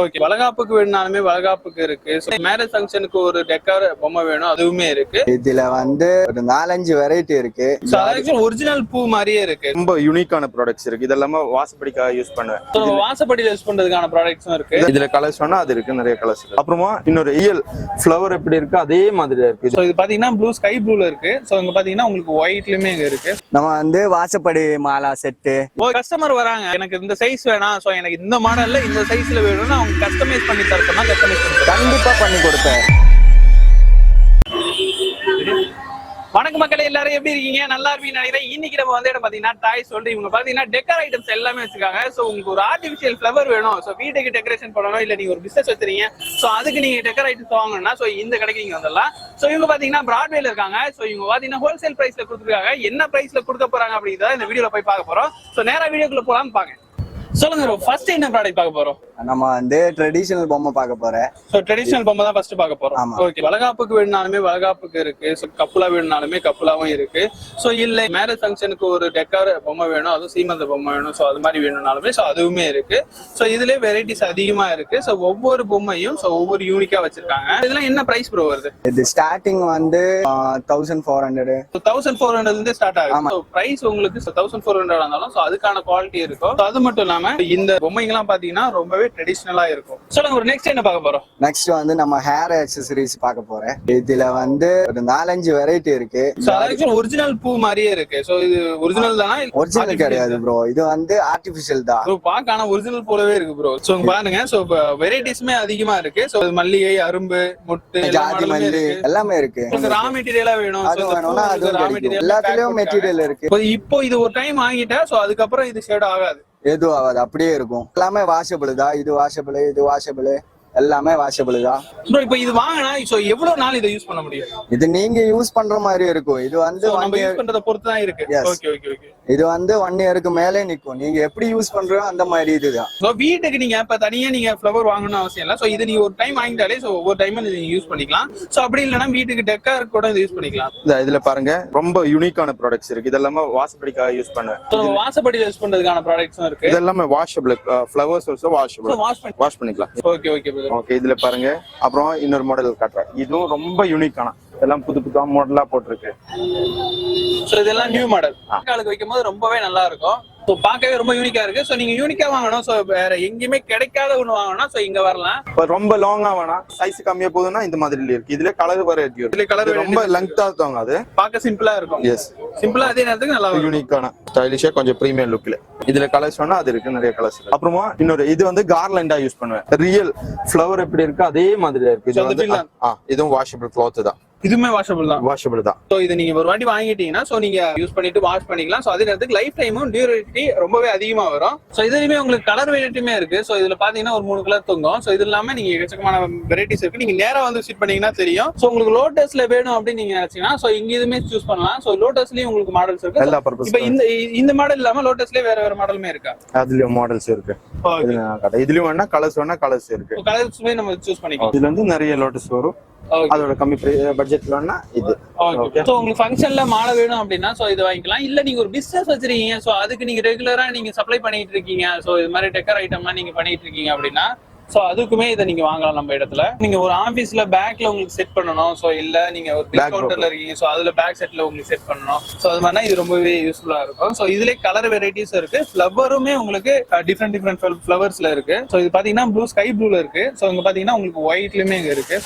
Okay, வளகாப்புக்கு வேணும்னாலுமே வளகாப்புக்கு இருக்கு. Marriage ஃபங்க்ஷனுக்கு ஒரு டெக்கார் பொம்மை வேணும், அதுவுமே இருக்கு. இதுல வந்து ஒரு 4-5 வெரைட்டி இருக்கு. ஒரிஜினல் பூ மாதிரியே இருக்கு. ரொம்ப யூனிக்கான ப்ராடக்ட்ஸ் இருக்கு. இதெல்லாம் வாசப்படிக்காக யூஸ் பண்ணுவேன். வாசப்படியில யூஸ் பண்றதுக்கான ப்ராடக்ட்ஸும் இருக்கு. இதுல கலர்ஸ் வேணா அது இருக்கு, நிறைய கலர்ஸ் இருக்கு. அப்புறமா இன்னொரு ரியல் ஃப்ளவர் எப்படி இருக்கு அதே மாதிரி இருக்கு. சோ இது பாத்தீங்கன்னா ப்ளூ, ஸ்கை ப்ளூல இருக்கு. சோ இங்க பாத்தீங்கன்னா உங்களுக்கு ஒயிட்லயுமே இங்க இருக்கு. நம்ம வந்து வாசப்படி மாலா செட்டு. கஸ்டமர் வராங்க, எனக்கு இந்த சைஸ் வேணாம், சோ எனக்கு இந்த மாடல்ல இந்த சைஸ்ல வேணும்னு அவங்க கஸ்டமைஸ் பண்ணி தர சொன்னா கஸ்டமைஸ் பண்ணி கண்டிப்பா பண்ணி கொடுப்பேன். வணக்கம் மக்களே, எல்லாரும் எப்படி இருக்கீங்க? நல்லா இருப்பீங்கன்னு நினைக்கிறேன். இன்னைக்கு நம்ம வந்து பாத்தீங்கன்னா டாய்ஸ் சொல்லிட்டு இவங்க பாத்தீங்கன்னா டெக்கர் ஐட்டம்ஸ் எல்லாமே வச்சிருக்காங்க. சோ உங்களுக்கு ஒரு ஆர்டிபிஷியல் ஃபிளவர் வேணும், சோ வீட்டுக்கு டெக்கரேஷன் பண்ணணும், இல்ல நீங்க ஒரு பிசினஸ் வச்சிருக்கீங்க, சோ அதுக்கு நீங்க டெக்கர் ஐட்டம்ஸ் வாங்கணும்னா சோ இந்த கடைக்கு நீங்க வந்துடலாம். சோ இவங்க பாத்தீங்கன்னா பிராட்வேல இருக்காங்க. சோ இவங்க பாத்தீங்கன்னா ஹோல்சேல் பிரைஸ்ல கொடுத்துருக்காங்க. என்ன பிரைஸ்ல கொடுக்க போறாங்க அப்படிங்கிறத இந்த வீடியோல போய் பார்க்க போறோம். சோ நேரா வீடியோக்குள்ள போலாம்னு பாங்க. சொல்லுங்க, ஃபர்ஸ்ட் என்ன ப்ராடக்ட் பார்க்க போறோம்? நம்ம வந்து ட்ரெடிஷனல் பொம்மை பார்க்க போறேன். சோ ட்ரெடிஷனல் பொம்மை தான் ஃபர்ஸ்ட் பார்க்க போறோம். ஓகே, வளகாப்புக்கு வேணும்னாலுமே வளகாப்புக்கு இருக்கு. சோ கப்புலா வேணும்னாலுமே கப்புலாவும் இருக்கு. சோ இல்ல மேரேஜ் ஃபங்க்ஷனுக்கு ஒரு டெக்கார் பொம்மை வேணும், அதுவும் சீமந்த பொம்மை வேணும், சோ அது மாதிரி வேணும்னாலுமே சோ அதுவுமே இருக்கு. சோ இதுல வெரைட்டிஸ் அதிகமா இருக்கு. சோ ஒவ்வொரு பொம்மையும் சோ ஒவ்வொரு யூனிக்கா வச்சிருக்காங்க. இதெல்லாம் என்ன பிரைஸ் ப்ரோ வருது? இது ஸ்டார்டிங் வந்து 1400. 1400 இருந்து ஸ்டார்ட் ஆகும். சோ பிரைஸ் உங்களுக்கு 1400 இருந்தாலும் சோ அதுக்கான குவாலிட்டி இருக்கும். அது மட்டும் இல்லாம இந்த பொம்மைங்கலாம் பாத்தீங்கன்னா ரொம்பவே ட்ரெடிஷனலா இருக்கும். சொல்லுங்க, ஒரு நெக்ஸ்ட் என்ன பார்க்க போறோம்? நெக்ஸ்ட் வந்து நம்ம ஹேர் அக்சசரிஸ் பார்க்க போறேன். இதுல வந்து ஒரு 4-5 வெரைட்டி இருக்கு. ஒரிஜினல் பூ மாதிரியே இருக்கு. சோ இது ஒரிஜினல் தானா? ஒரிஜினல் கிடையாது ப்ரோ, இது வந்து ஆர்டிபிஷியல் தான். ப்ரோ பாக்க ஆனா ஒரிஜினல் போலவே இருக்கு ப்ரோ. சோ பாருங்க, சோ வெரைட்டிஸ்மே அதிகமா இருக்கு. சோ மல்லிகை, அரும்பு, முட்டு, ஜாதி மல்லி எல்லாமே இருக்கு. ரா மெட்டீரியலா வேணும், அது வேணும்னா அது கிடைக்கும். எல்லாத்துலயும் மெட்டீரியல் இருக்கு. இப்போ இது ஒரு டைம் வாங்கிட்டா சோ அதுக்கப்புறம் இது ஷேட் ஆகாது, எதுவும் ஆகாது, அப்படியே இருக்கும். எல்லாமே வாஷபிள் தான். இது வாஷபிள், இது வாஷபிள், எல்லாமே வாஷபிள் தான். ப்ரோ இப்போ இது வாங்கினா சோ எவ்வளவு நாள் இதை யூஸ் பண்ண முடியும்? இது நீங்க யூஸ் பண்ற மாதிரி இருக்கும். இது வந்து நம்ம யூஸ் பண்றத பொறுத்து தான் இருக்கு. Okay okay okay. இது வந்து 1 இயருக்கு மேலே நிக்கும். நீங்க எப்படி யூஸ் பண்றோ அந்த மாதிரி இதுதான். சோ வீட்டுக்கு நீங்க இப்ப தனியா நீங்க ஃப்ளவர் வாங்கணும்னு அவசியம் இல்ல. சோ இது நீங்க ஒரு டைம் வாங்கிட்டாலே சோ ஒவ்வொரு டைமும் நீங்க யூஸ் பண்ணிக்கலாம். சோ அப்படி இல்லனா வீட்டுக்கு டெக்கார் கூட இது யூஸ் பண்ணிக்கலாம். இதுல பாருங்க ரொம்ப யூனிக்கான ப்ராடக்ட்ஸ் இருக்கு. இதெல்லாம் வாசப்படிக்காக யூஸ் பண்ணுவேன். சோ வாசப்படியில யூஸ் பண்றதுக்கான ப்ராடக்ட்ஸும் இருக்கு. இதெல்லாம் washable flowers also washable. Wash பண்ணிக்கலாம். Okay okay okay. இதுல பாருங்க, அப்புறம் இன்னொரு மாடல் காட்டுறேன். இதுவும் ரொம்ப யூனிக்கான, எல்லாம் புது புது மாடலா போட்டிருக்கு. சோ இதெல்லாம் நியூ மாடல். ஆளுக்கு வைக்கும்போது ரொம்பவே நல்லா இருக்கும். சோ பார்க்கவே ரொம்ப யூனிக்கா இருக்கு. சோ நீங்க யூனிக்கா வாங்கணும், சோ வேற எங்கேயுமே கிடைக்காத ஒண்ணு வாங்கணும், சோ இங்க வரலாம். ரொம்ப லாங்கா வேணா, சைஸ் கம்மியா போகுதுன்னா இந்த மாதிரி இருக்கு. இதுல கலர் வெரைட்டி இருக்கு. இதுல கலர் ரொம்ப லெங்தா இருக்கும். அது பார்க்க சிம்பிளா இருக்கும். எஸ், சிம்பிளா அதே நேரத்துக்கு நல்லா யூனிக்கான ஸ்டைலிஷா கொஞ்சம் பிரீமியம் லுக்ல. இதுல கலர்ஸ் வேணா அது இருக்கு, நிறைய கலர்ஸ் இருக்கு. அப்புறமா இன்னொரு இது வந்து கார்லண்டா யூஸ் பண்ணுவேன். ரியல் ஃப்ளவர் எப்படி இருக்கு அதே மாதிரி இருக்கு. இதுவும் வாஷபிள் கிளாத் தான். இதுமே வாஷபிள் தான். வாஷபிள் தான். சோ இது நீங்க ஒரு வாட்டி வாங்கிட்டீங்கன்னா சோ நீங்க யூஸ் பண்ணிட்டு வாஷ் பண்ணிக்கலாம். சோ அதே நேரத்துக்கு லைஃப் டைமும் டியூரபிலிட்டி ரொம்பவே அதிகமா வரும். சோ இதுலயுமே உங்களுக்கு கலர் வெரைட்டியுமே இருக்கு. சோ இதுல பாத்தீங்கன்னா ஒரு 3 கலர் தொங்கும். சோ இது இல்லாம நீங்க எக்கச்சக்கமான வெரைட்டிஸ் இருக்கு. நீங்க நேரா வந்து விசிட் பண்ணீங்கன்னா தெரியும். சோ உங்களுக்கு லோட்டஸ்ல வேணும் அப்படின்னு நீங்க நினைச்சீங்கன்னா சோ இங்க இதுமே சூஸ் பண்ணலாம். சோ லோட்டஸ்லயும் உங்களுக்கு மாடல்ஸ் இருக்கு. எல்லா பர்பஸ். இப்போ இந்த மாடல் இல்லாம லோட்டஸ்லயே வேற மாடலுமே இருக்கா? அதுலயும் மாடல்ஸ் இருக்கு. இதுலயும் வேணா கலர்ஸ் இருக்கு. கலர்ஸ்மே நம்ம சூஸ் பண்ணிக்கலாம். இதுல வந்து நிறைய லோட்டஸ் வரும். அதோட கம்மி பட்ஜெட்ல வேணா இது. சோ உங்களுக்கு ஃபங்க்ஷன்ல மாலை வேணும் அப்படின்னா சோ இது வாங்கிக்கலாம். இல்ல நீங்க ஒரு பிசினஸ் வச்சிருக்கீங்க, சோ அதுக்கு நீங்க ரெகுலரா நீங்க சப்ளை பண்ணிட்டு இருக்கீங்க, சோ இது மாதிரி டெக்கர் ஐட்டம்லாம் நீங்க பண்ணிட்டு இருக்கீங்க அப்படின்னா சோ அதுக்குமே இதை நீங்க வாங்கலாம் நம்ம இடத்துல. நீங்க ஒரு ஆபீஸ்ல பேக்ல உங்களுக்கு செட் பண்ணணும், சோ இல்ல நீங்க ஒரு கவுண்டர்ல இருக்கீங்க, சோ அதுல பேக் செட்ல உங்களுக்கு செட் பண்ணணும், சோ அது மாதிரினா இது ரொம்பவே யூஸ்ஃபுல்லா இருக்கும். சோ இதுல கலர் வெரைட்டிஸ் இருக்கு. ஃப்ளவருமே உங்களுக்கு டிஃப்ரெண்ட் ஃப்ளவர்ஸ்ல இருக்கு. சோ இது பாத்தீங்கன்னா ப்ளூ, ஸ்கை ப்ளூல இருக்கு. சோ இங்க பாத்தீங்கன்னா உங்களுக்கு ஒயிட்லயுமே இருக்கு.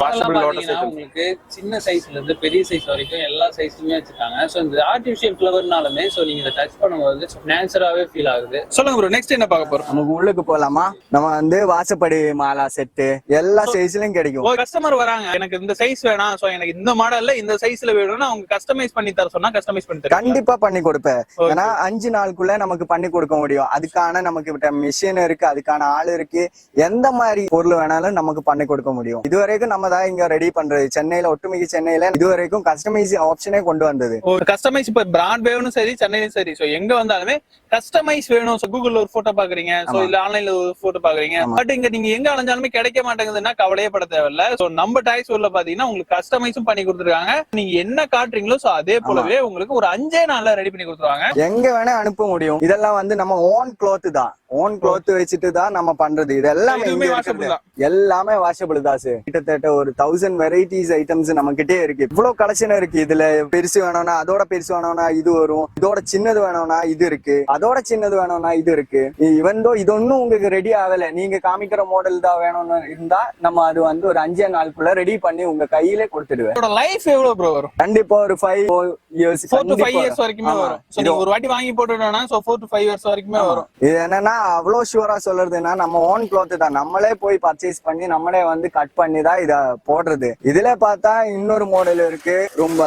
உங்களுக்கு சின்ன சைஸ்ல இருந்து பெரிய சைஸ் வரைக்கும் எல்லா சைஸ்லயுமே வச்சிருக்காங்க. சோ இந்த ஆர்டிபிஷியல் ஃப்ளவர்னாலுமே சோ நீங்க இதை டச் பண்ணும்போது நேச்சுரலாவே ஃபீல் ஆகுது. சொல்லுங்க ப்ரோ, நெக்ஸ்ட் என்ன பார்க்க போறோம்? நமக்கு உள்ளுக்கு போலாமா? நம்ம வந்து வாசப்படி மாலா செட்டு எல்லா சைஸ்லயும் கிடைக்கும். கஸ்டமர் வராங்க, எனக்கு இந்த சைஸ் வேணாம், சோ எனக்கு இந்த மாடல்ல இந்த சைஸ்ல வேணும்னா அவங்க கஸ்டமைஸ் பண்ணி தர சொன்னா கஸ்டமைஸ் பண்ணி தர கண்டிப்பா பண்ணி கொடுப்பேன். ஏன்னா 5 நாளுக்குள்ள நமக்கு பண்ணி கொடுக்க முடியும். அதுக்கான நமக்கு மிஷின் இருக்கு, அதுக்கான ஆள் இருக்கு. எந்த மாதிரி பொருள் வேணாலும் நமக்கு பண்ணி கொடுக்க முடியும். இதுவரைக்கும் நம்ம தான் இங்க ரெடி பண்றது. சென்னையில, ஒட்டுமிக்க சென்னையில இதுவரைக்கும் கஸ்டமைஸ் ஆப்ஷனே கொண்டு வந்தது. கஸ்டமைஸ் இப்ப பிராட்வேவும் சரி, சென்னையிலும் சரி, சோ எங்க வந்தாலுமே கஸ்டமைஸ் வேணும். சோ கூகுள்ல ஒரு போட்டோ பாக்குறீங்க, சோ இல்ல ஆன்லைன்ல ஒரு போட்டோ பாக்குறீங்க, பட் இங்க நீங்க எங்க அலைஞ்சாலும் கிடைக்க மாட்டேங்குதுன்னா கவலையே பட தேவையில்ல. சோ நம்ம டாய்ஸ் ஊர்ல பாத்தீங்கன்னா உங்களுக்கு கஸ்டமைஸும் பண்ணி கொடுத்துருக்காங்க. நீங்க என்ன காட்டுறீங்களோ சோ அதே போலவே உங்களுக்கு ஒரு 5 நாள்ல ரெடி பண்ணி கொடுத்துருவாங்க. எங்க வேணா அனுப்ப முடியும். இதெல்லாம் வந்து நம்ம ஓன் கிளாத் தான். ஓன் க்ளோத் வச்சுட்டு தான் நம்ம பண்றது. இது எல்லாமே இதுவுமே இங்க washable இருக்கிறது. தான். எல்லாமே வாஷபிள் தான் சார். கிட்டத்தட்ட ஒரு 1000 வெரைட்டிஸ் ஐட்டம்ஸ் நம்ம கிட்டே இருக்கு. இவ்வளவு கலெக்ஷன் இருக்கு. இதுல பெருசு வேணும்னா அதோட பெருசு வேணும்னா இது வரும், இதோட சின்னது வேணும்னா இது இருக்கு, அதோட சின்னது வேணும்னா இது இருக்கு. ஈவன் தோ இது ஒன்னும் உங்களுக்கு ரெடி ஆகல, நீங்க காமிக்கிற மாடல் தான் வேணும்னு இருந்தா நம்ம அது வந்து ஒரு 5 நாளுக்குள்ள ரெடி பண்ணி உங்க கையில கொடுத்துடுவேன். இதோட லைஃப் எவ்வளவு ப்ரோ வரும்? கண்டிப்பா ஒரு 5 years 4 to 5 years வரைக்குமே வரும். சோ நீங்க ஒரு வாட்டி வாங்கி போட்டுட்டோம்னா சோ 4 to 5 years வரைக்குமே வரும். இது என்னன்னா அவ்வளவு ஷூரா சொல்றதுன்னா நம்ம ஓன் க்ளோத் தான், நம்மளே போய் பர்ச்சேஸ் பண்ணி நம்மளே வந்து கட் பண்ணி தான் இத போடுறது. இதுல பார்த்தா இன்னொரு மாடல் இருக்கு, ரொம்ப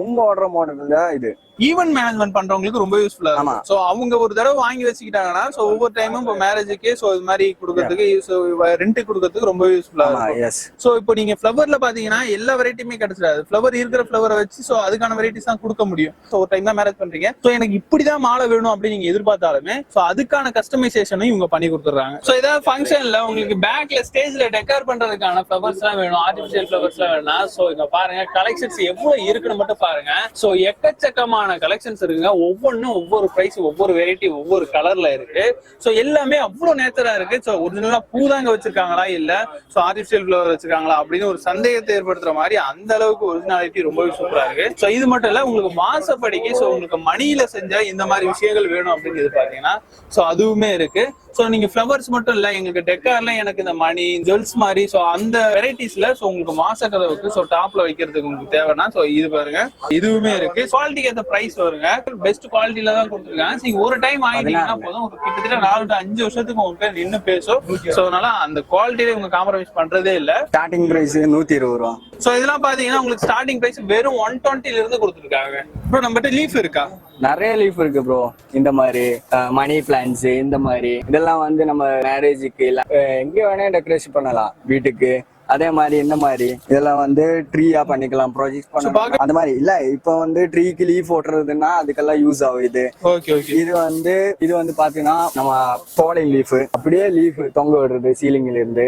ரொம்ப ஓடுற மாடல் தான் இது. ஈவென்ட் மேனேஜ்மெண்ட் பண்றவங்களுக்கு ரொம்ப யூஸ்ஃபுல்லா இருக்கும். சோ அவங்க ஒரு தடவை வாங்கி வச்சுக்கிட்டாங்கன்னா சோ ஒவ்வொரு டைமும் இப்போ மேரேஜுக்கு சோ இது மாதிரி கொடுக்கறதுக்கு ரெண்ட் கொடுக்கறதுக்கு ரொம்ப யூஸ்ஃபுல்லா இருக்கும். சோ இப்போ நீங்க ஃப்ளவர்ல பாத்தீங்கன்னா எல்லா வெரைட்டியுமே கிடைச்சிடாது. ஃப்ளவர் இருக்கிற ஃப்ளவரை வச்சு சோ அதுக்கான வெரைட்டிஸ் தான் கொடுக்க முடியும். சோ ஒரு டைம் தான் மேரேஜ் பண்றீங்க, சோ எனக்கு இப்படிதான் மாலை வேணும் அப்படின்னு நீங்க எதிர்பார்த்தாலுமே சோ அதுக்கான கஸ்டமைசேஷனும் இவங்க பண்ணி கொடுத்துறாங்க. சோ ஏதாவது ஃபங்க்ஷன்ல உங்களுக்கு பேக்ல ஸ்டேஜ்ல டெக்கர் பண்றதுக்கான ஃப்ளவர்ஸ் எல்லாம் வேணும், ஆர்டிபிஷியல் ஃப்ளவர்ஸ் எல்லாம் வேணும்னா சோ இங்க பாருங்க கலெக்ஷன்ஸ் எவ்வளவு இருக்குன்னு மட்டும் பாருங்க. சோ எக்கச்சக்கமான கலெக்ஷன்ஸ் இருக்குங்க. ஒவ்வொன்றும் ஒவ்வொரு பிரைஸ், ஒவ்வொரு வெரைட்டி, ஒவ்வொரு கலர்ல இருக்கு. சோ எல்லாமே அவ்வளவு நேச்சரா இருக்கு. சோ ஒரிஜினலா பூதாங்க வச்சிருக்காங்களா இல்ல சோ ஆர்டிபிஷியல் ஃப்ளவர் வச்சிருக்காங்களா அப்படின்னு ஒரு சந்தேகத்தை ஏற்படுத்துற மாதிரி அந்த அளவுக்கு ஒரிஜினாலிட்டி ரொம்பவே சூப்பரா இருக்கு. சோ இது மட்டும் இல்ல, உங்களுக்கு மாசப்படிக்கு சோ உங்களுக்கு மணியில செஞ்ச இந்த மாதிரி விஷயங்கள் வேணும் அப்படின்னு பாத்தீங்கன்னா சோ அதுவுமே இருக்கு. சோ நீங்க ஃப்ளவர்ஸ் மட்டும் இல்ல, எங்களுக்கு டெக்கார்ல எனக்கு இந்த மணி ஜுவல்ஸ் மாதிரி சோ அந்த வெரைட்டிஸ்ல சோ உங்களுக்கு மாச கதவுக்கு சோ டாப்ல வைக்கிறதுக்கு உங்களுக்கு தேவைன்னா சோ இது பாருங்க இதுவுமே இருக்கு. குவாலிட்டிக்கு ஏற்ற பிரைஸ் வருங்க, பெஸ்ட் குவாலிட்டில தான் கொடுத்துருக்காங்க. நீங்க ஒரு டைம் வாங்கிட்டீங்கன்னா போதும், ஒரு கிட்டத்தட்ட 4 to 5 வருஷத்துக்கு உங்களுக்கு நின்று பேசும். சோ அதனால அந்த குவாலிட்டியில உங்க காம்ப்ரமைஸ் பண்றதே இல்ல. ஸ்டார்டிங் பிரைஸ் 120 ரூபா. சோ இதெல்லாம் பாத்தீங்கன்னா உங்களுக்கு ஸ்டார்டிங் பிரைஸ் வெறும் 120 இருந்து கொடுத்துருக்காங்க. ப்ரோ நம்மகிட்ட லீஃப் இருக்கா? நிறைய லீஃப் இருக்கு ப்ரோ. இந்த மாதிரி மணி பிளான்ட்ஸ், இந்த மாதிரி இதெல்லாம் வந்து நம்ம மேரேஜுக்கு இல்ல எங்க வேணா டெக்கரேஷன் பண்ணலாம் வீட்டுக்கு. அதே மாதிரி இந்த மாதிரி இதெல்லாம் வந்து ட்ரீயா பண்ணிக்கலாம், ப்ராஜெக்ட் பண்ணலாம். அந்த மாதிரி இல்ல இப்ப வந்து ட்ரீக்கு லீஃப் ஓட்டுறதுன்னா அதுக்கெல்லாம் யூஸ் ஆகுது. இது வந்து பாத்தீங்கன்னா நம்ம போலிங் லீஃப், அப்படியே லீஃப் தொங்க விடுறது சீலிங்ல இருந்து.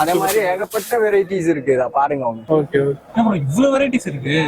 அதே மாதிரி ஏகப்பட்ட வெரைட்டிஸ் இருக்கு. இத பாருங்க இவ்வளவு வெரைட்டிஸ் இருக்கு.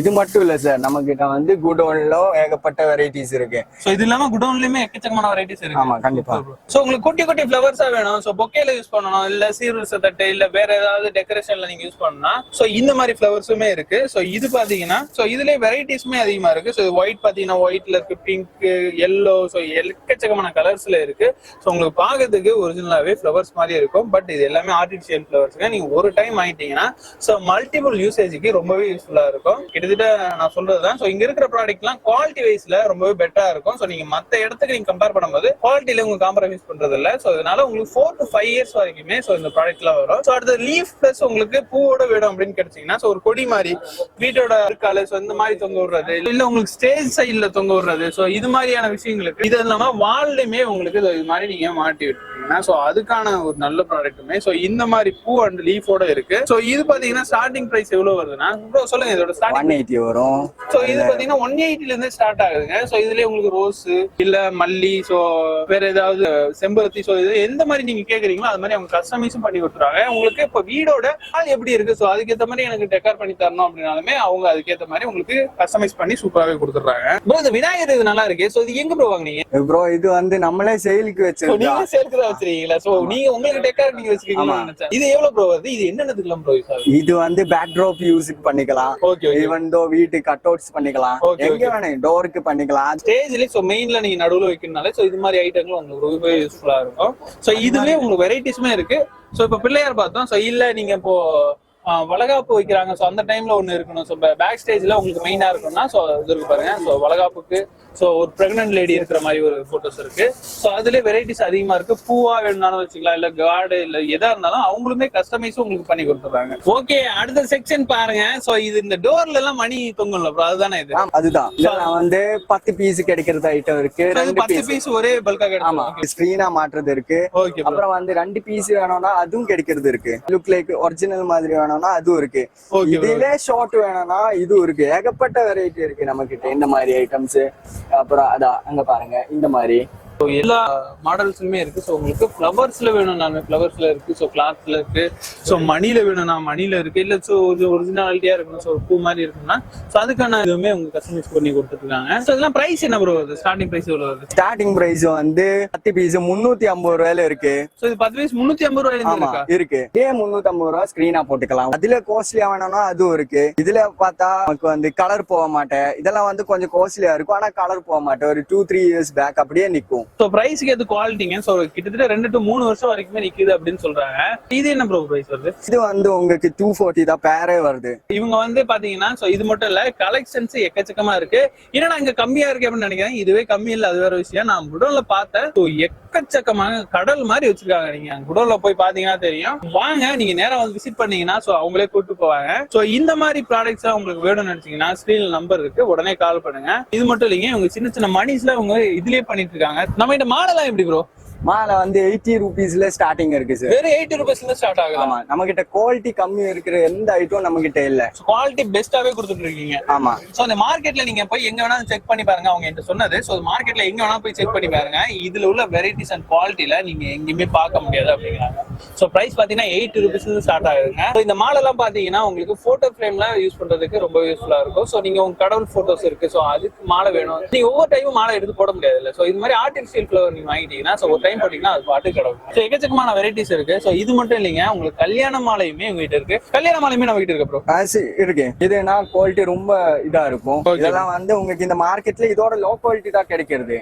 இது மட்டும் இல்ல சார், நம்ம கிட்ட வந்து குடோன்ல ஏகப்பட்ட வெரைட்டிஸ் இருக்கு. சோ இது இல்லாம குடோன்லயுமே எக்கச்சக்கமான வெரைட்டிஸ் இருக்கு. ஆமா கண்டிப்பா. சோ உங்களுக்கு குட்டி குட்டி ஃப்ளவர்ஸா வேணும், சோ பொக்கேல யூஸ் பண்ணனும் இல்ல சீர்வரிசை தட்டு இல்ல வேற ஏதாவது டெக்கரேஷன்ல நீங்க யூஸ் பண்ணா சோ இந்த மாதிரி ஃப்ளவர்ஸுமே இருக்கு. சோ இது பாத்தீங்கன்னா சோ இதுலயே வெரைட்டிஸ்மே அதிகமா இருக்கு. சோ ஒயிட் பாத்தீங்கன்னா ஒயிட்ல இருக்கு, பிங்க், yellow, சோ எக்கச்சக்கமான கலர்ஸ்ல இருக்கு. சோ உங்களுக்கு பாக்கிறதுக்கு ஒரிஜினலாவே ஃப்ளவர்ஸ் மாதிரி இருக்கும். பட் இது எல்லாமே ஆர்டிபிஷியல் ஃப்ளவர்ஸ்ங்க. நீங்க ஒரு டைம் வாங்கிட்டீங்கன்னா சோ மல்டிபிள் யூசேஜுக்கு ரொம்பவே யூஸ்ஃபுல்லா இருக்கும். கிட்டத்தட்ட நான் சொல்றதுதான். சோ இங்க இருக்கிற ப்ராடக்ட்லாம் குவாலிட்டி வைஸ்ல ரொம்பவே பெட்டரா இருக்கும். சோ நீங்க மத்த இடத்துக்கு நீங்க கம்பேர் பண்ணும்போது குவாலிட்டில உங்களுக்கு காம்ப்ரமைஸ் பண்றது இல்ல. சோ அதனால உங்களுக்கு 4 to 5 years வரைக்குமே சோ இந்த ப்ராடக்ட்லாம் வரும். சோ அடுத்து லீஃப் பிளஸ் உங்களுக்கு பூவோட வேணும் அப்படின்னு கிடைச்சீங்கன்னா சோ ஒரு கொடி மாதிரி வீட்டோட இருக்கால சோ இந்த மாதிரி தொங்க விடுறது இல்ல உங்களுக்கு ஸ்டேஜ் சைட்ல தொங்க விடுறது சோ இது மாதிரியான விஷயங்களுக்கு இது இல்லாம வால்லையுமே உங்களுக்கு இது மாதிரி நீங்க மாட்டி விட்டுருக்கீங்கன்னா சோ அதுக்கான ஒரு நல்ல ப்ராடக்ட்டுமே சோ இந்த மாதிரி பூ அண்ட் லீஃபோட இருக்கு. சோ இது பாத்தீங்கன்னா ஸ்டார்டிங் பிரைஸ் எவ்வளவு வருதுன்னா சொல்லுங்க இதோட ஸ்டார்டிங் 180 வரும். சோ இது பாத்தீங்கன்னா 180 ல இருந்து ஸ்டார்ட் ஆகுதுங்க. சோ இதுலயே உங்களுக்கு ரோஸ் இல்ல மல்லி சோ வேற ஏதாவது செம்பருத்தி சோ இது எந்த மாதிரி நீங்க கேக்குறீங்களோ அது மாதிரி அவங்க கஸ்டமைஸும் பண்ணி கொடுத்துறாங்க. உங்களுக்கு இப்ப வீடோட எப்படி இருக்கு சோ அதுக்கேற்ற மாதிரி எனக்கு டெக்கார் பண்ணி தரணும் அப்படின்னாலுமே அவங்க அதுக்கேற்ற மாதிரி உங்களுக்கு கஸ்டமைஸ் பண்ணி சூப்பராகவே கொடுத்துறாங்க. ப்ரோ இந்த விநாயகர் இது நல்லா இருக்கு. சோ இது எங்க ப்ரோ வாங்குனீங்க? ப்ரோ இது வந்து நம்மளே சேலுக்கு வச்சிருக்கோம். நீங்க சேலுக்கு தான் வச்சிருக்கீங்களா? சோ நீங்க உங்களுக்கு டெக்கார் நீங்க வச்சிருக்கீங்களா? இது எவ்வளவு ப்ரோ வருது? இது என்னதுக்குலாம் ப்ரோ யூஸ் ஆகுது? இது வந்து பேக் ட்ராப் யூஸ்க்கு பண்ணிக்கலாம். ஈவன் தோ வீட்டு கட் அவுட்ஸ் பண்ணிக்கலாம், எங்க வேணும் டோருக்கு பண்ணிக்கலாம். ஸ்டேஜ்ல சோ மெயின்ல நீங்க நடுவுல வைக்கறனால சோ இது மாதிரி ஐட்டங்கள் உங்களுக்கு ரொம்ப யூஸ்ஃபுல்லா இருக்கும். சோ இதுவே உங்களுக்கு வெரைட்டிஸ்மே இருக்கு. சோ இப்ப பிள்ளையார் பார்த்தோம். சோ இல்ல நீங்க இப்போ வளகாப்பு வைக்கிறாங்க சோ அந்த டைம்ல ஒண்ணு இருக்கணும். சோ பேக் ஸ்டேஜ்ல உங்களுக்கு மெயினா இருக்கும்னா சோ இது இருக்கு பாருங்க. சோ வளகாப்புக்கு சோ ஒரு பிரெக்னன்ட் லேடி இருக்கிற மாதிரி ஒரு போட்டோஸ் இருக்கு. சோ அதுல வெரைட்டிஸ் அதிகமா இருக்கு. பூவா வேணும்னாலும் வச்சுக்கலாம், இல்ல கார்டு இல்ல எதா இருந்தாலும் அவங்களுமே கஸ்டமைஸும் உங்களுக்கு பண்ணி கொடுத்துறாங்க. ஓகே அடுத்த செக்ஷன் பாருங்க. சோ இது இந்த டோர்ல எல்லாம் மணி தொங்கும்ல ப்ரோ, அதுதானே இது? அதுதான். இதெல்லாம் வந்து 10 பீஸ் கிடைக்கிறது ஐட்டம் இருக்கு. 10 பீஸ் ஒரே பல்கா கிடைக்கும். ஸ்கிரீனா மாற்றுறது இருக்கு. அப்புறம் வந்து 2 பீஸ் வேணும்னா அதுவும் கிடைக்கிறது இருக்கு. லுக் லைக் ஒரிஜினல் மாதிரி வேணும்னா அதுவும் இருக்கு. இதுல ஷார்ட் வேணும்னா இதுவும் இருக்கு. ஏகப்பட்ட வெரைட்டி இருக்கு நம்ம கிட்ட இந்த மாதிரி ஐட்டம்ஸ். அப்புறம் அதான் அங்க பாருங்க இந்த மாதிரி ஸோ எல்லா மாடல்ஸுமே இருக்கு. ஸோ உங்களுக்கு ஃப்ளவர்ஸ்ல வேணும்னாலுமே ஃப்ளவர்ஸ்ல இருக்கு. ஸோ கிளாத்ல இருக்கு. ஸோ மணில வேணும்னா மணில இருக்கு. இல்ல ஸோ ஒரிஜினாலிட்டியா இருக்கணும், ஸோ பூ மாதிரி இருக்குன்னா ஸோ அதுக்கான இதுவுமே உங்க கஸ்டமைஸ் பண்ணி கொடுத்துருக்காங்க. ஸோ இதெல்லாம் பிரைஸ் என்ன ப்ரோ வருது? ஸ்டார்டிங் பிரைஸ் எவ்வளவு வருது? ஸ்டார்டிங் பிரைஸ் வந்து 10 பீஸ் 350 ரூபாயில இருக்கு. ஸோ இது 10 பீஸ் 350 ரூபாயில இருக்கா? இருக்கு. இதே 350 ரூபா ஸ்கிரீனா போட்டுக்கலாம். அதுல காஸ்ட்லியா வேணும்னா அதுவும் இருக்கு. இதுல பார்த்தா நமக்கு வந்து கலர் போக மாட்டேன். இதெல்லாம் வந்து கொஞ்சம் காஸ்ட்லியா இருக்கும், ஆனா கலர் போக மாட்டேன். ஒரு 2-3 இயர்ஸ் பேக் அப்படியே நிக்கும். ஸோ பிரைஸ்க்கு எது குவாலிட்டிங்க. ஸோ கிட்டத்தட்ட 2 to 3 வருஷம் வரைக்குமே நிக்குது அப்படின்னு சொல்றாங்க. இது என்ன ப்ரோ பிரைஸ் வருது? இது வந்து உங்களுக்கு 240 தான் பேரே வருது. இவங்க வந்து பாத்தீங்கன்னா ஸோ இது மட்டும் இல்ல, கலெக்ஷன்ஸ் எக்கச்சக்கமா இருக்கு. ஏன்னா இங்க கம்மியா இருக்கு அப்படின்னு நினைக்கிறேன். இதுவே கம்மி இல்ல, அது வேற விஷயம். நான் குடோன்ல பார்த்தேன். ஸோ எக்கச்சக்கமாக கடல் மாதிரி வச்சிருக்காங்க. நீங்க குடோன்ல போய் பாத்தீங்கன்னா தெரியும். வாங்க, நீங்க நேரா வந்து விசிட் பண்ணீங்கன்னா ஸோ அவங்களே கூட்டு போவாங்க. ஸோ இந்த மாதிரி ப்ராடக்ட்ஸ் உங்களுக்கு வேணும்னு நினைச்சீங்கன்னா ஸ்கிரீன்ல நம்பர் இருக்கு, உடனே கால் பண்ணுங்க. இது மட்டும் இல்லைங்க, இவங்க சின்ன சின்ன மணிஸ்ல அவங்க இதுலயே பண்ணிட்டு இருக்காங்க. நம்ம இந்த மாடலாம் எப்படி ப்ரோ? மாலை வந்து 80 ரூபீஸ்ல ஸ்டார்டிங் இருக்கு சார். வெறும் 80 ரூபீஸ்ல ஸ்டார்ட் ஆகுது. ஆமா, நம்ம கிட்ட குவாலிட்டி கம்மி இருக்கிற எந்த ஐட்டம் நம்ம கிட்ட இல்ல. குவாலிட்டி பெஸ்டாவே கொடுத்துட்டு இருக்கீங்க. ஆமா. சோ அந்த மார்க்கெட்ல நீங்க போய் எங்க வேணாலும் செக் பண்ணி பாருங்க. அவங்க என்கிட்ட சொன்னது. சோ மார்க்கெட்ல எங்க வேணாலும் போய் செக் பண்ணி பாருங்க. இதுல உள்ள வெரைட்டிஸ் அண்ட் குவாலிட்டில நீங்க எங்கேயுமே பார்க்க முடியாது அப்படிங்கிறாங்க. சோ பிரைஸ் பாத்தீங்கன்னா 80 ரூபீஸ்ல ஸ்டார்ட் ஆகுதுங்க. இந்த மாலை எல்லாம் பாத்தீங்கன்னா உங்களுக்கு போட்டோ ஃப்ரேம்ல யூஸ் பண்றதுக்கு ரொம்ப யூஸ்ஃபுல்லா இருக்கும். சோ நீங்க உங்க கடவுள் போட்டோஸ் இருக்கு, சோ அதுக்கு மாலை வேணும். நீங்க ஒவ்வொரு டைமும் மாலை எடுத்து போட முடியாது இல்ல. சோ இது மாதிரி ஆர்டிபிஷியல் ஃபிளவர் நீங்க வாங்கிட்டீங்கன்னா சோ ஒரு டைம் போட்டீங்கன்னா அது பாட்டு எக்கச்சக்கமான வெரைட்டிஸ் இருக்கு. சோ இது மட்டும் இல்லைங்க, உங்களுக்கு கல்யாண மாலையுமே உங்ககிட்ட இருக்கு. கல்யாண மாலையுமே நம்ம கிட்ட இருக்கு ப்ரோ. இருக்கு. இதுனா குவாலிட்டி ரொம்ப இதா இருக்கும். இதெல்லாம் வந்து உங்களுக்கு இந்த மார்க்கெட்ல இதோட லோ குவாலிட்டி தான் கிடைக்கிறது.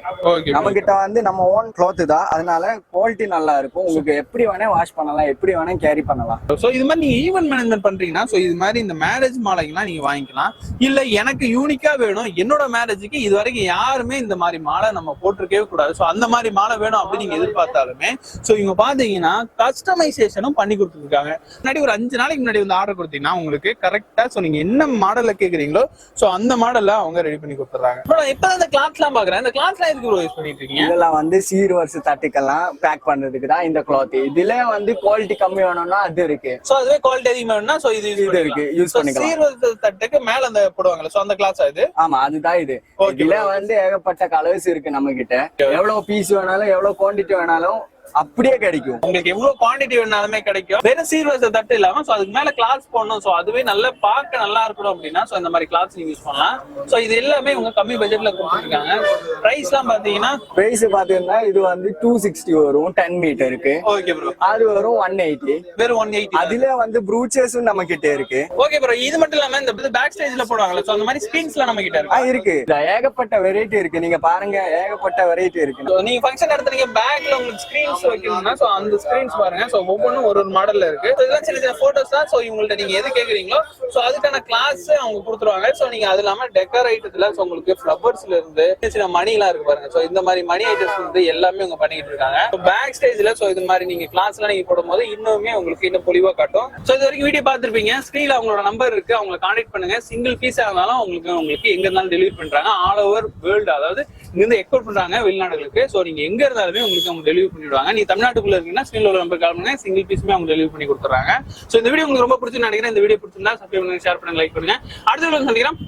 நம்ம கிட்ட வந்து நம்ம ஓன் கிளாத் தான், அதனால குவாலிட்டி நல்லா இருக்கும். உங்களுக்கு எப்படி வேணா வாஷ் பண்ணலாம், எப்படி வேணா கேரி பண்ணலாம். சோ இது மாதிரி நீங்க ஈவென்ட் மேனேஜ்மெண்ட் பண்றீங்கன்னா சோ இது மாதிரி இந்த மேரேஜ் மாலைகள்லாம் நீங்க வாங்கிக்கலாம். இல்ல எனக்கு யூனிக்கா வேணும், என்னோட மேரேஜுக்கு இது வரைக்கும் யாருமே இந்த மாதிரி மாலை நம்ம போட்டிருக்கவே கூடாது, சோ அந்த மாதிரி மாலை வேணும் அப்படின்னு நீங்க எதிர்பார்த்தாலுமே சோ இவங்க பாத்தீங்கன்னா கஸ்டமைசேஷனும் பண்ணி கொடுத்துருக்காங்க. முன்னாடி ஒரு 5 நாளைக்கு முன்னாடி வந்து ஆர்டர் கொடுத்தீங்கன்னா உங்களுக்கு கரெக்டா சோ நீங்க என்ன மாடல்ல கேக்குறீங்களோ சோ அந்த மாடல்ல அவங்க ரெடி பண்ணி கொடுத்துறாங்க. இப்ப இந்த கிளாத் எல்லாம் பாக்குறேன். இந்த கிளாத் எல்லாம் எதுக்கு யூஸ் பண்ணிட்டு இருக்கீங்க? இதெல்லாம் வந்து சீர்வரிசை தட்டுக்கெல்லாம் பேக் பண்றதுக்கு தான் இந்த கிளாத். இதுல வந்து குவாலிட்டி கம்மி வேணும்னா அது இருக்கு. சோ அதுவே குவாலிட்டி அதிகமா வேணும்னா சோ இது இருக்கு, யூஸ் பண்ணிக்கலாம். சீர்வரிசை தட்டுக்கு மேல அந்த போடுவாங்கல்ல சோ அந்த கிளாத் இது. ஆமா, அதுதான் இது. இதுல வந்து ஏகப்பட்ட கலர்ஸ் இருக்கு நம்ம கிட்ட. எவ்வளவு பீஸ் வேணாலும் எவ்வளவு குவாண்டிட்டி வேணாலும் அப்படியே கிடைக்கும். உங்களுக்கு எவ்வளவு குவாண்டிட்டி வேணாலுமே கிடைக்கும். வெறும் சீர்வரிசை தட்டு இல்லாம சோ அதுக்கு மேல கிளாத்ஸ் போடணும், சோ அதுவே நல்லா பார்க்க நல்லா இருக்கணும் அப்படின்னா சோ இந்த மாதிரி கிளாத்ஸ் நீங்க யூஸ் பண்ணலாம். சோ இது எல்லாமே உங்க கம்மி பட்ஜெட்ல கொடுத்துருக்காங்க. பிரைஸ் எல்லாம் பாத்தீங்கன்னா பிரைஸ் பாத்தீங்கன்னா இது வந்து 260 வரும் 10 மீட்டருக்கு. Okay bro. அது வரும் 180. வெறும் 180. அதுல வந்து ப்ரூச்சஸும் நம்ம கிட்ட இருக்கு. Okay bro. இது மட்டும் இல்லாம இந்த பேக் ஸ்டேஜ்ல போடுவாங்கல்ல சோ அந்த மாதிரி ஸ்கிரீன்ஸ்லாம் நம்ம கிட்ட இருக்கு. ஏகப்பட்ட வெரைட்டி இருக்கு. நீங்க பாருங்க, ஏகப்பட்ட வெரைட்டி இருக்கு. நீங்க ஃபங்க்ஷன் நடத்துறீங்க, பேக்ல உங்களுக்கு ஸ்கிரீன்ஸ் வைக்கணும்னா சோ அந்த ஸ்கிரீன்ஸ் பாருங்க. சோ ஒவ்வொன்றும் ஒரு மாடல்ல இருக்கு. சோ இதெல்லாம் சின்ன சின்ன போட்டோஸ் தான். சோ இவங்கள்ட்ட நீங்க எது கேக்குறீங்களோ சோ அதுக்கான கிளாஸ் அவங்க கொடுத்துருவாங்க. சோ நீங்க அது இல்லாம டெக்கர் ஐட்டத்துல சோ உங்களுக்கு ஃப்ளவர்ஸ்ல இருந்து சின்ன மணி எல்லாம் இருக்கு பாருங்க. சோ இந்த மாதிரி மணி ஐட்டம்ஸ் வந்து எல்லாமே அவங்க பண்ணிட்டு இருக்காங்க. பேக் ஸ்டேஜ்ல சோ இது மாதிரி நீங்க கிளாஸ் எல்லாம் நீங்க போடும்போது இன்னுமே உங்களுக்கு இன்னும் பொலிவா காட்டும். சோ இது வரைக்கும் வீடியோ பார்த்திருப்பீங்க. ஸ்கிரீன்ல அவங்களோட நம்பர் இருக்கு, அவங்களை கான்டாக்ட் பண்ணுங்க. சிங்கிள் பீஸா இருந்தாலும் உங்களுக்கு எங்க இருந்தாலும் டெலிவரி பண்றாங்க. ஆல் ஓவர் வேர்ல்டு, அதாவது இங்க இருந்து எக்ஸ்போர்ட் பண்றாங்க வெளிநாடுகளுக்கு. சோ நீங்க எங்க இருந்தாலுமே உங்களுக்கு அவங்க டெலிவரி பண்ணிடுவாங்க. நீ தமிழ்நாட்டுக்குள்ள இருக்கீங்கன்னா ஸ்கிரீன்ல உள்ள நம்பர் கால் பண்ணுங்க. சிங்கிள் பீஸுமே அவங்க டெலிவரி பண்ணி கொடுத்துறாங்க. சோ இந்த வீடியோ உங்களுக்கு ரொம்ப பிடிச்சிருன்னு நினைக்கிறேன். இந்த வீடியோ பிடிச்சிருந்தா சப்ஸ்கிரைப் பண்ணுங்க, ஷேர் பண்ணுங்க, லைக் பண்ணுங்க. அடுத்த வீடியோ சந்திக்கிறேன்.